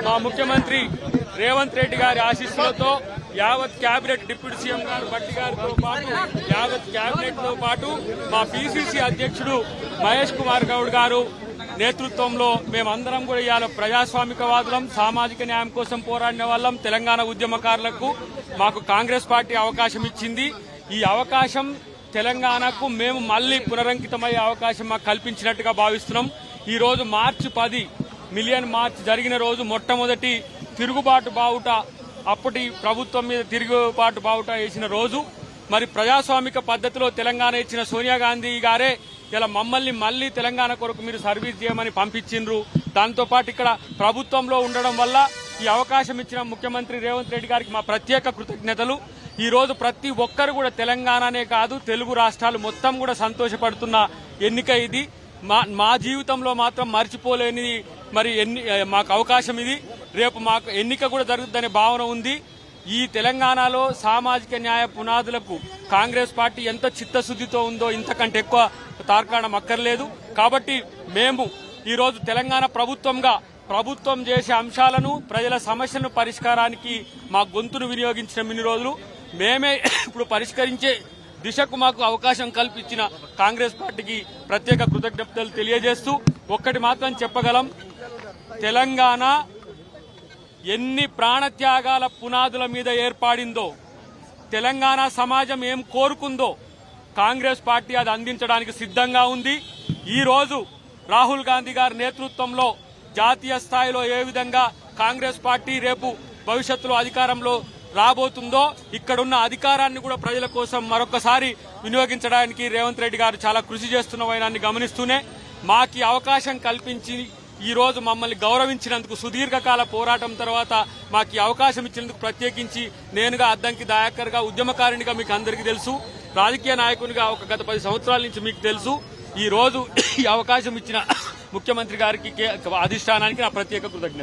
మా ముఖ్యమంత్రి రేవంత్ రెడ్డి గారి ఆశీస్సులతో యావత్ కేబినెట్ డిప్యూటీ సీఎం గారు బట్టి గారితో పాటు యావత్ కేబినెట్ తో పాటు మా పిసిసి అధ్యక్షుడు మహేష్ కుమార్ గౌడ్ గారు నేతృత్వంలో మేమందరం కూడా ఇవాళ ప్రజాస్వామికవాదులం, సామాజిక న్యాయం కోసం పోరాడిన వాళ్ళం, తెలంగాణ ఉద్యమకారులకు మాకు కాంగ్రెస్ పార్టీ అవకాశం ఇచ్చింది. ఈ అవకాశం తెలంగాణకు మేము మళ్లీ పునరంకితమయ్యే అవకాశం మాకు కల్పించినట్టుగా భావిస్తున్నాం. ఈ రోజు మార్చి 10 మిలియన్ మార్చ్ జరిగిన రోజు మొట్టమొదటి తిరుగుబాటు బావుట, అప్పటి ప్రభుత్వం మీద తిరుగుబాటు బావుట వేసిన రోజు. మరి ప్రజాస్వామిక పద్ధతిలో తెలంగాణ ఇచ్చిన సోనియా గాంధీ గారే ఇలా మమ్మల్ని మళ్లీ తెలంగాణ కొరకు మీరు సర్వీస్ చేయమని పంపించిండ్రు. దాంతోపాటు ఇక్కడ ప్రభుత్వంలో ఉండడం వల్ల ఈ అవకాశం ఇచ్చిన ముఖ్యమంత్రి రేవంత్ రెడ్డి గారికి మా ప్రత్యేక కృతజ్ఞతలు. ఈ రోజు ప్రతి ఒక్కరు కూడా తెలంగాణనే కాదు తెలుగు రాష్ట్రాలు మొత్తం కూడా సంతోషపడుతున్న ఎన్నిక ఇది. మా జీవితంలో మాత్రం మర్చిపోలేనిది మరి మాకు అవకాశం ఇది. రేపు మాకు ఎన్నిక కూడా జరుగుతుందనే భావన ఉంది. ఈ తెలంగాణలో సామాజిక న్యాయ పునాదులకు కాంగ్రెస్ పార్టీ ఎంత చిత్తశుద్దితో ఉందో ఇంతకంటే ఎక్కువ తార్కాణం అక్కర్లేదు. కాబట్టి మేము ఈరోజు తెలంగాణ ప్రభుత్వం చేసే అంశాలను, ప్రజల సమస్యలను పరిష్కారానికి మా గొంతును వినియోగించిన ఇన్ని రోజులు మేమే ఇప్పుడు పరిష్కరించే దిశకు మాకు అవకాశం కల్పించిన కాంగ్రెస్ పార్టీకి ప్రత్యేక కృతజ్ఞతలు తెలియజేస్తూ ఒక్కటి మాత్రం చెప్పగలం, తెలంగాణ ఎన్ని ప్రాణత్యాగాల పునాదుల మీద ఏర్పడిందో, తెలంగాణ సమాజం ఏం కోరుకుందో కాంగ్రెస్ పార్టీ అది అందించడానికి సిద్ధంగా ఉంది. ఈ రోజు రాహుల్ గాంధీ గారి నేతృత్వంలో జాతీయ స్థాయిలో ఏ విధంగా కాంగ్రెస్ పార్టీ రేపు భవిష్యత్తులో అధికారంలో రాబోతుందో, ఇక్కడున్న అధికారాన్ని కూడా ప్రజల కోసం మరొకసారి వినియోగించడానికి రేవంత్ రెడ్డి గారు చాలా కృషి చేస్తున్న వైనాన్ని గమనిస్తూనే మాకి అవకాశం కల్పించి ఈ రోజు మమ్మల్ని గౌరవించినందుకు, సుదీర్ఘకాల పోరాటం తర్వాత మాకు అవకాశం ఇచ్చినందుకు ప్రత్యేకించి నేనుగా అద్దంకి దయాకర్ గా ఉద్యమకారినిగా మీకు అందరికీ తెలుసు, రాజకీయ నాయకునిగా ఒక గత 10 సంవత్సరాల నుంచి మీకు తెలుసు. ఈ రోజు ఈ అవకాశం ఇచ్చిన ముఖ్యమంత్రి గారికి అధిష్టానానికి నా ప్రత్యేక కృతజ్ఞత.